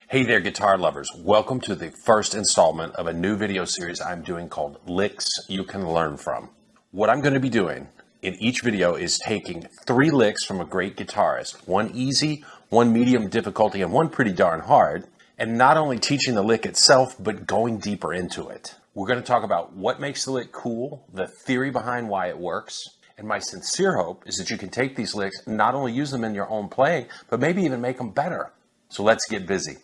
Hey there, guitar lovers. Welcome to the first installment of a new video series I'm doing called Licks You Can Learn From. What I'm going to be doing in each video is taking 3 licks from a great guitarist, one easy, one medium difficulty, and one pretty darn hard, and not only teaching the lick itself, but going deeper into it. We're going to talk about what makes the lick cool, the theory behind why it works, and my sincere hope is that you can take these licks and not only use them in your own playing, but maybe even make them better. So let's get busy.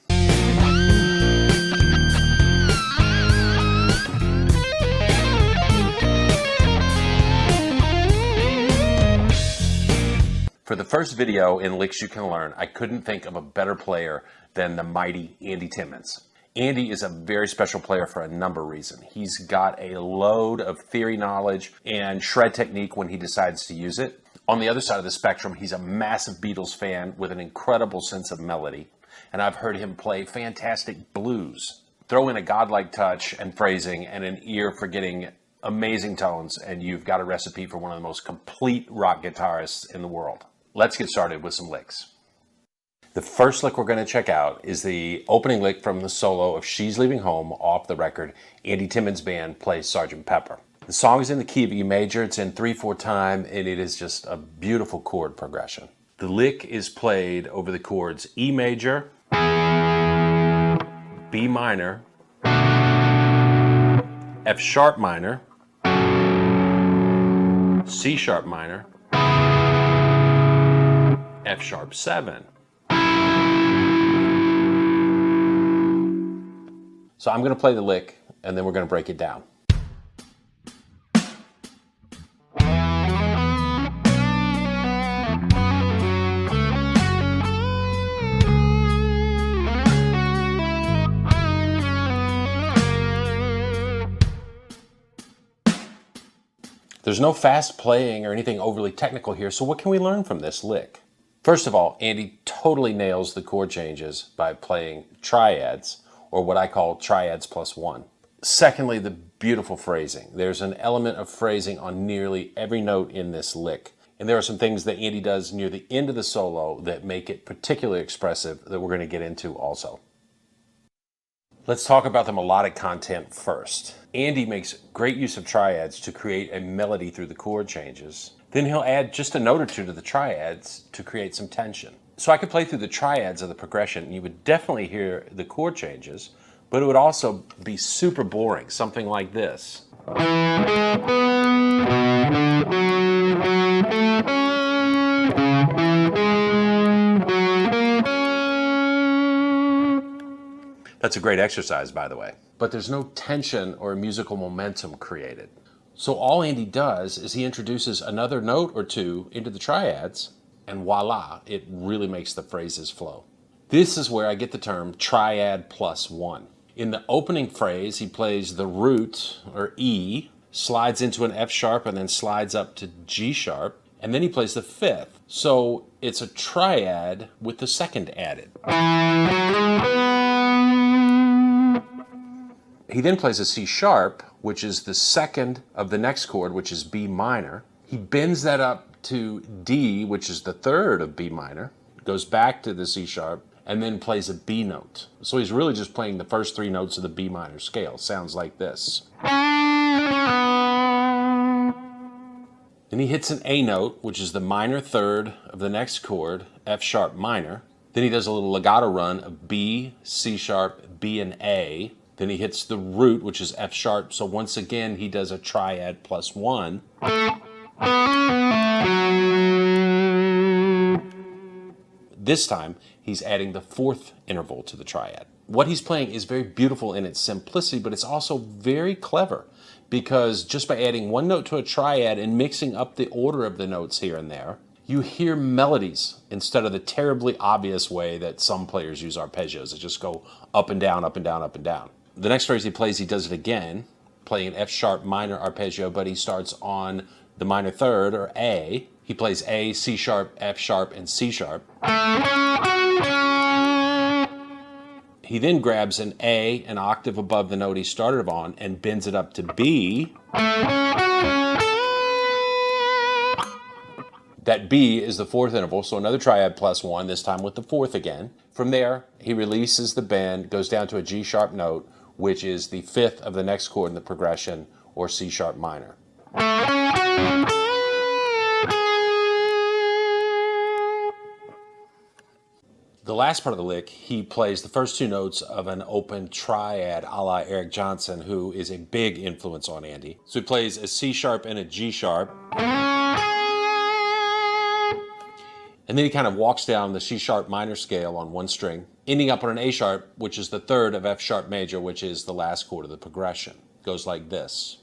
For the first video in Licks You Can Learn, I couldn't think of a better player than the mighty Andy Timmons. Andy is a very special player for a number of reasons. He's got a load of theory knowledge and shred technique when he decides to use it. On the other side of the spectrum, he's a massive Beatles fan with an incredible sense of melody. And I've heard him play fantastic blues. Throw in a godlike touch and phrasing and an ear for getting amazing tones, and you've got a recipe for one of the most complete rock guitarists in the world. Let's get started with some licks. The first lick we're going to check out is the opening lick from the solo of She's Leaving Home off the record Andy Timmons' band plays Sgt. Pepper. The song is in the key of E major, it's in 3/4 time, and it is just a beautiful chord progression. The lick is played over the chords E major, B minor, F sharp minor, C sharp minor, F sharp 7. So I'm going to play the lick and then we're going to break it down. There's no fast playing or anything overly technical here, so what can we learn from this lick? First of all, Andy totally nails the chord changes by playing triads, or what I call triads plus 1. Secondly, the beautiful phrasing. There's an element of phrasing on nearly every note in this lick. And there are some things that Andy does near the end of the solo that make it particularly expressive that we're going to get into also. Let's talk about the melodic content first. Andy makes great use of triads to create a melody through the chord changes. Then he'll add just a note or two to the triads to create some tension. So I could play through the triads of the progression and you would definitely hear the chord changes, but it would also be super boring, something like this. That's a great exercise, by the way. But there's no tension or musical momentum created. So all Andy does is he introduces another note or two into the triads, and voila, it really makes the phrases flow. This is where I get the term triad plus 1. In the opening phrase, he plays the root, or E, slides into an F sharp, and then slides up to G sharp, and then he plays the 5th. So it's a triad with the 2nd added. He then plays a C sharp, which is the 2nd of the next chord, which is B minor. He bends that up to D, which is the 3rd of B minor, goes back to the C sharp, and then plays a B note. So he's really just playing the first 3 notes of the B minor scale. Sounds like this. Then he hits an A note, which is the minor 3rd of the next chord, F sharp minor. Then he does a little legato run of B, C sharp, B, and A. Then he hits the root, which is F sharp. So once again, he does a triad plus 1. This time, he's adding the 4th interval to the triad. What he's playing is very beautiful in its simplicity, but it's also very clever because just by adding one note to a triad and mixing up the order of the notes here and there, you hear melodies instead of the terribly obvious way that some players use arpeggios that just go up and down, up and down, up and down. The next phrase he plays, he does it again, playing an F sharp minor arpeggio, but he starts on the minor 3rd, or A. He plays A, C sharp, F sharp, and C sharp. He then grabs an A, an octave above the note he started on, and bends it up to B. That B is the fourth interval, so another triad plus one, this time with the fourth again. From there, he releases the bend, goes down to a G sharp note, which is the fifth of the next chord in the progression, or C sharp minor. The last part of the lick, he plays the first two notes of an open triad a la Eric Johnson, who is a big influence on Andy. So he plays a C sharp and a G sharp. And then he kind of walks down the C sharp minor scale on one string, ending up on an A sharp, which is the third of F sharp major, which is the last chord of the progression. It goes like this.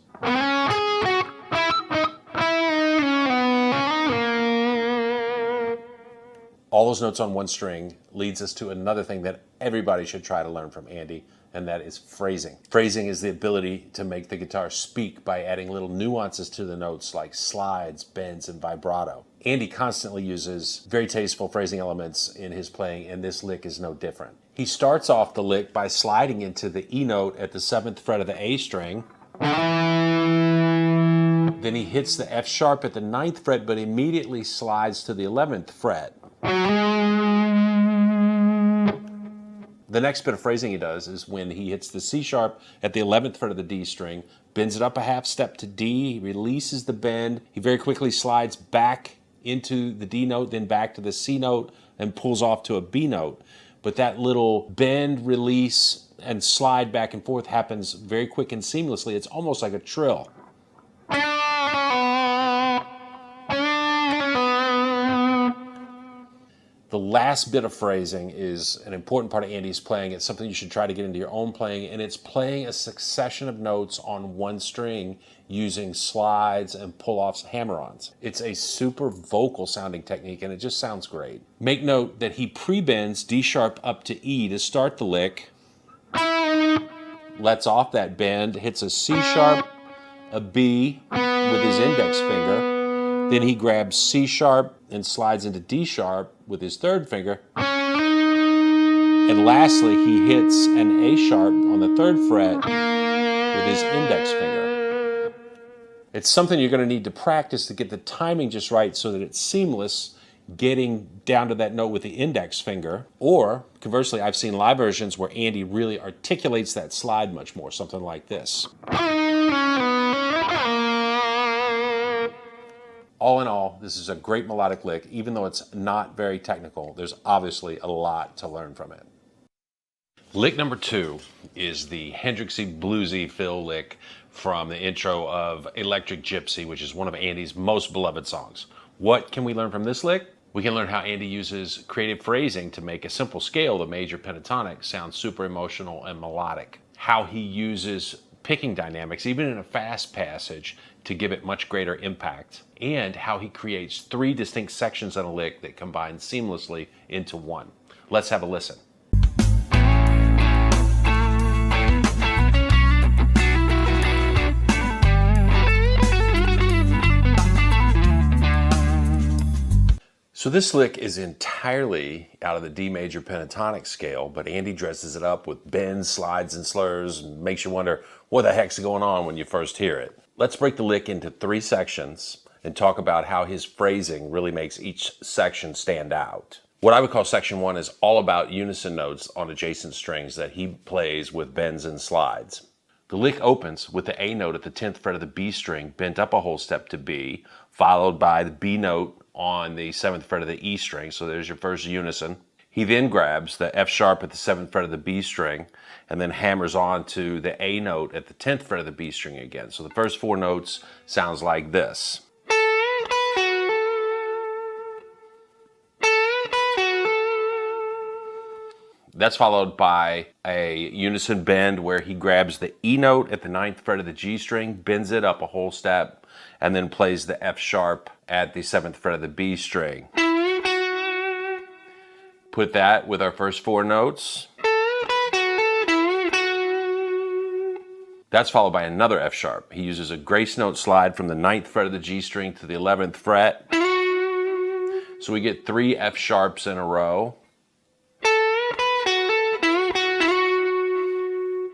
All those notes on one string leads us to another thing that everybody should try to learn from Andy, and that is phrasing. Phrasing is the ability to make the guitar speak by adding little nuances to the notes like slides, bends, and vibrato. Andy constantly uses very tasteful phrasing elements in his playing, and this lick is no different. He starts off the lick by sliding into the E note at the 7th fret of the A string. Then he hits the F sharp at the 9th fret, but immediately slides to the 11th fret. The next bit of phrasing he does is when he hits the C sharp at the 11th fret of the D string, bends it up a half step to D, he releases the bend, he very quickly slides back into the D note, then back to the C note, and pulls off to a B note. But that little bend, release, and slide back and forth happens very quick and seamlessly. It's almost like a trill. The last bit of phrasing is an important part of Andy's playing. It's something you should try to get into your own playing, and it's playing a succession of notes on one string using slides and pull-offs, hammer-ons. It's a super vocal sounding technique, and it just sounds great. Make note that he pre-bends D sharp up to E to start the lick, lets off that bend, hits a C sharp, a B with his index finger, then he grabs C sharp and slides into D sharp with his third finger. And lastly, he hits an A sharp on the 3rd fret with his index finger. It's something you're going to need to practice to get the timing just right so that it's seamless, getting down to that note with the index finger. Or, conversely, I've seen live versions where Andy really articulates that slide much more, something like this. All in all, this is a great melodic lick. Even though it's not very technical, there's obviously a lot to learn from it. Lick number 2 is the Hendrixy bluesy fill lick from the intro of Electric Gypsy, which is one of Andy's most beloved songs. What can we learn from this lick? We can learn how Andy uses creative phrasing to make a simple scale, the major pentatonic, sound super emotional and melodic. How he uses picking dynamics, even in a fast passage, to give it much greater impact, and how he creates 3 distinct sections on a lick that combine seamlessly into one. Let's have a listen. So this lick is entirely out of the D major pentatonic scale, but Andy dresses it up with bends, slides, and slurs, and makes you wonder what the heck's going on when you first hear it. Let's break the lick into 3 sections and talk about how his phrasing really makes each section stand out. What I would call section 1 is all about unison notes on adjacent strings that he plays with bends and slides. The lick opens with the A note at the 10th fret of the B string bent up a whole step to B, followed by the B note on the 7th fret of the E string, so there's your first unison. He then grabs the F sharp at the 7th fret of the B string and then hammers on to the A note at the 10th fret of the B string again. So the first 4 notes sounds like this. That's followed by a unison bend where he grabs the E note at the 9th fret of the G string, bends it up a whole step, and then plays the F sharp at the 7th fret of the B string. Put that with our first 4 notes. That's followed by another F sharp. He uses a grace note slide from the 9th fret of the G string to the 11th fret. So we get 3 F sharps in a row.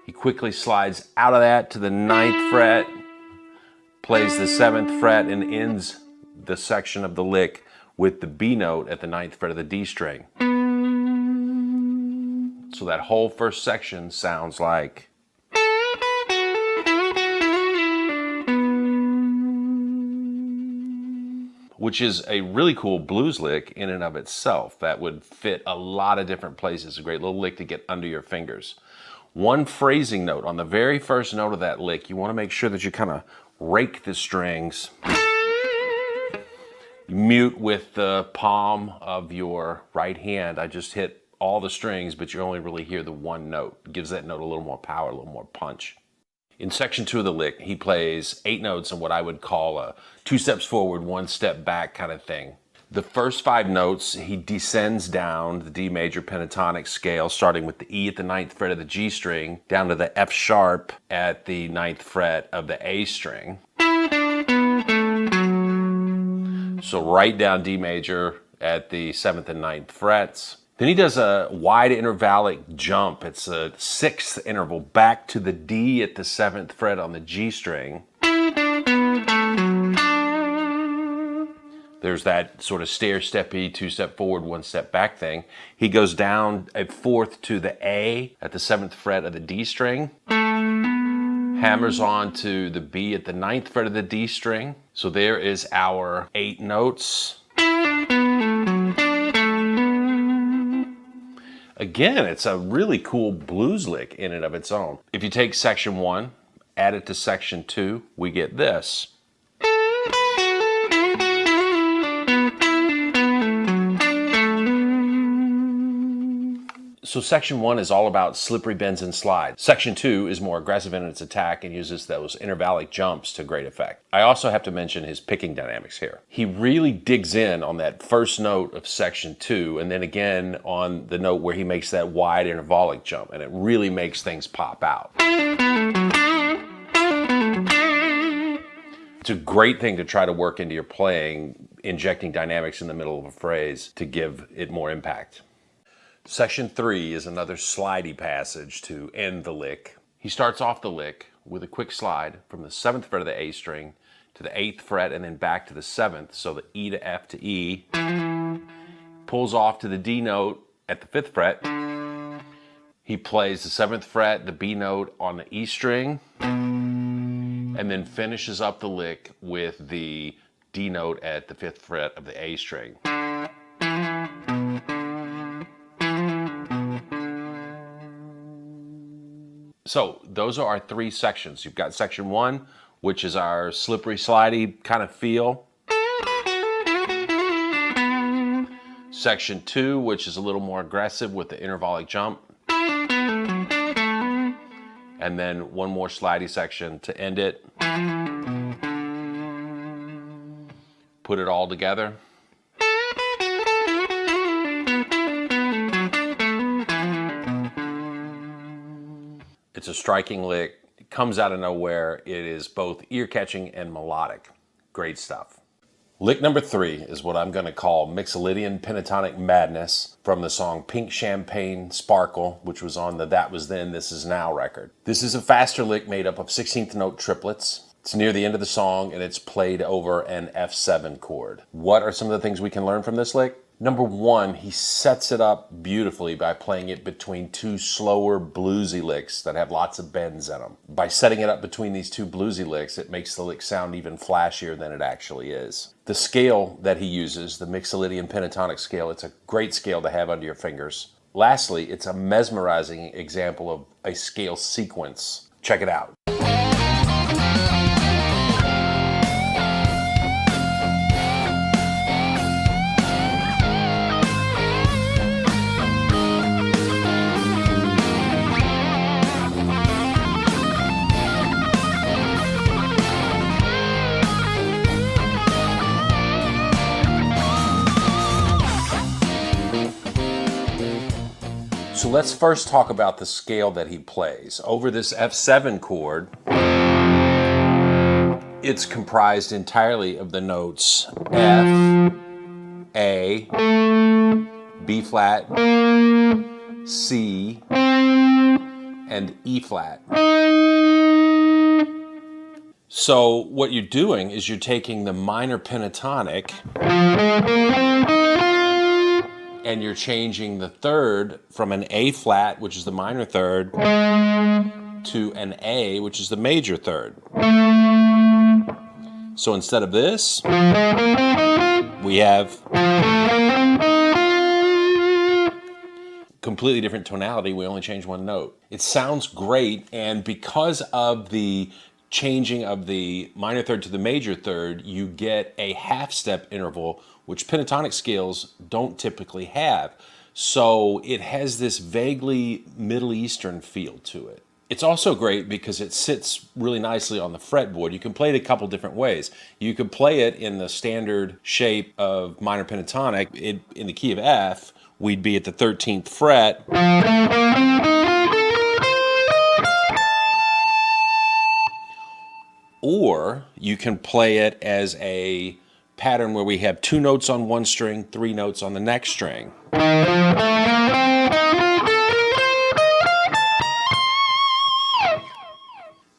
He quickly slides out of that to the 9th fret, plays the 7th fret, and ends the section of the lick with the B note at the 9th fret of the D string. So that whole first section sounds like. Which is a really cool blues lick in and of itself that would fit a lot of different places. A great little lick to get under your fingers. One phrasing note on the very first note of that lick, you want to make sure that you kind of rake the strings. You mute with the palm of your right hand. I just hit all the strings, but you only really hear the one note. It gives that note a little more power, a little more punch. In section 2 of the lick, he plays 8 notes in what I would call a 2 steps forward, 1 step back kind of thing. The first 5 notes, he descends down the D major pentatonic scale, starting with the E at the 9th fret of the G string, down to the F sharp at the 9th fret of the A string. So right down D major at the 7th and 9th frets. Then he does a wide intervallic jump. It's a 6th interval back to the D at the 7th fret on the G string. There's that sort of stair-steppy, 2 step forward, 1 step back thing. He goes down a 4th to the A at the 7th fret of the D string. Hammers on to the B at the 9th fret of the D string. So there is our 8 notes. Again, it's a really cool blues lick in and of its own. If you take section 1, add it to section 2, we get this. So section 1 is all about slippery bends and slides. Section 2 is more aggressive in its attack and uses those intervallic jumps to great effect. I also have to mention his picking dynamics here. He really digs in on that first note of section 2 and then again on the note where he makes that wide intervallic jump, and it really makes things pop out. It's a great thing to try to work into your playing, injecting dynamics in the middle of a phrase to give it more impact. Section 3 is another slidey passage to end the lick. He starts off the lick with a quick slide from the 7th fret of the A string to the 8th fret and then back to the 7th, so the E to F to E. Pulls off to the D note at the 5th fret. He plays the 7th fret, the B note on the E string, and then finishes up the lick with the D note at the 5th fret of the A string. So those are our 3 sections. You've got section 1, which is our slippery, slidey kind of feel. Section 2, which is a little more aggressive with the intervallic jump. And then one more slidey section to end it. Put it all together. It's a striking lick. It comes out of nowhere. It is both ear-catching and melodic. Great stuff. Lick number 3 is what I'm going to call Mixolydian Pentatonic Madness from the song Pink Champagne Sparkle, which was on the That Was Then, This Is Now record. This is a faster lick made up of 16th note triplets. It's near the end of the song and it's played over an F7 chord. What are some of the things we can learn from this lick? Number 1, he sets it up beautifully by playing it between 2 slower bluesy licks that have lots of bends in them. By setting it up between these 2 bluesy licks, it makes the lick sound even flashier than it actually is. The scale that he uses, the Mixolydian pentatonic scale, it's a great scale to have under your fingers. Lastly, it's a mesmerizing example of a scale sequence. Check it out. So let's first talk about the scale that he plays. Over this F7 chord, it's comprised entirely of the notes F, A, B flat, C, and E flat. So what you're doing is you're taking the minor pentatonic and you're changing the third from an A flat, which is the minor third, to an A, which is the major third. So instead of this, we have completely different tonality. We only change one note. It sounds great, and because of the changing of the minor third to the major third, you get a half step interval, which pentatonic scales don't typically have. So it has this vaguely Middle Eastern feel to it. It's also great because it sits really nicely on the fretboard. You can play it a couple different ways. You could play it in the standard shape of minor pentatonic. In the key of F, we'd be at the 13th fret. Or you can play it as a pattern where we have 2 notes on one string, 3 notes on the next string.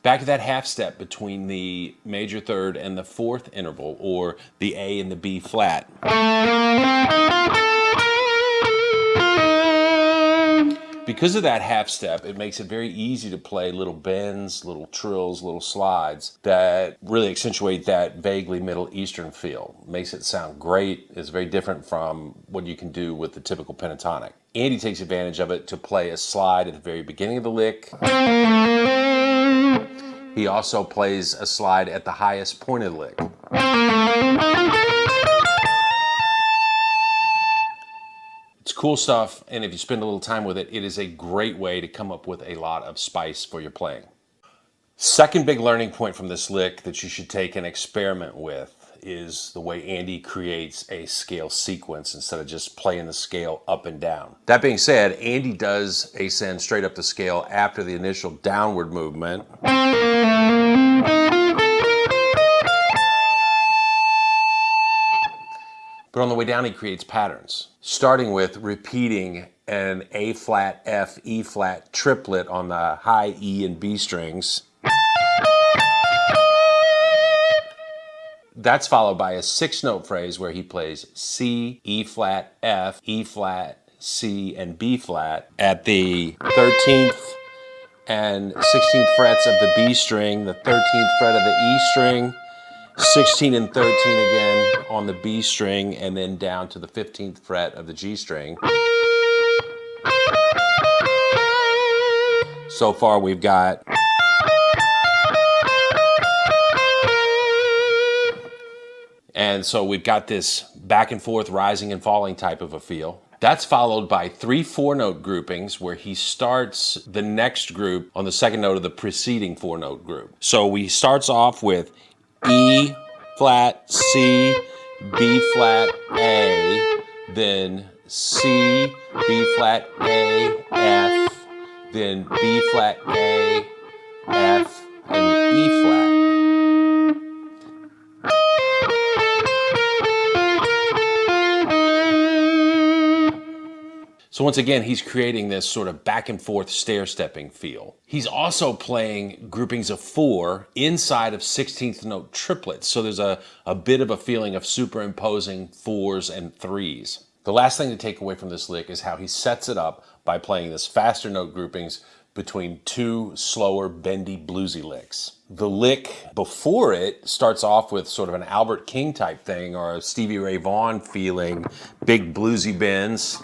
Back to that half step between the major third and the 4th interval, or the A and the B flat. Because of that half step, it makes it very easy to play little bends, little trills, little slides that really accentuate that vaguely Middle Eastern feel. Makes it sound great. It's very different from what you can do with the typical pentatonic. Andy takes advantage of it to play a slide at the very beginning of the lick. He also plays a slide at the highest point of the lick. It's cool stuff, and if you spend a little time with it, it is a great way to come up with a lot of spice for your playing. Second big learning point from this lick that you should take and experiment with is the way Andy creates a scale sequence instead of just playing the scale up and down. That being said, Andy does ascend straight up the scale after the initial downward movement. But on the way down, he creates patterns, starting with repeating an A flat, F, E flat triplet on the high E and B strings. That's followed by a 6-note phrase where he plays C, E flat, F, E flat, C, and B flat at the 13th and 16th frets of the B string, the 13th fret of the E string, 16 and 13 again on the B string, and then down to the 15th fret of the G string. So far we've got this back and forth rising and falling type of a feel. That's followed by 3 4-note groupings where he starts the next group on the second note of the preceding 4-note group. So he starts off with E flat, C, B flat, A, then C, B flat, A, F, then B flat, A, F, and E flat. So once again, he's creating this sort of back and forth stair-stepping feel. He's also playing groupings of 4 inside of 16th note triplets. So there's a bit of a feeling of superimposing 4s and 3s. The last thing to take away from this lick is how he sets it up by playing this faster note groupings between 2 slower, bendy, bluesy licks. The lick before it starts off with sort of an Albert King type thing or a Stevie Ray Vaughan feeling, big bluesy bends.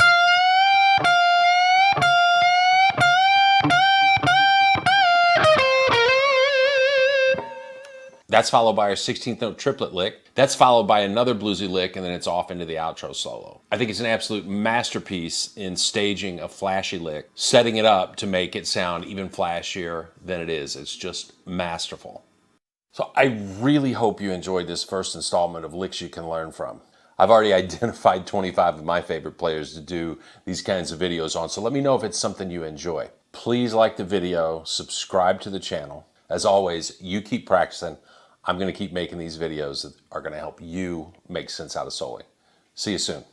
That's followed by our 16th note triplet lick. That's followed by another bluesy lick, and then it's off into the outro solo. I think it's an absolute masterpiece in staging a flashy lick, setting it up to make it sound even flashier than it is. It's just masterful. So I really hope you enjoyed this first installment of Licks You Can Learn From. I've already identified 25 of my favorite players to do these kinds of videos on, so let me know if it's something you enjoy. Please like the video, subscribe to the channel. As always, you keep practicing. I'm going to keep making these videos that are going to help you make sense out of soloing. See you soon.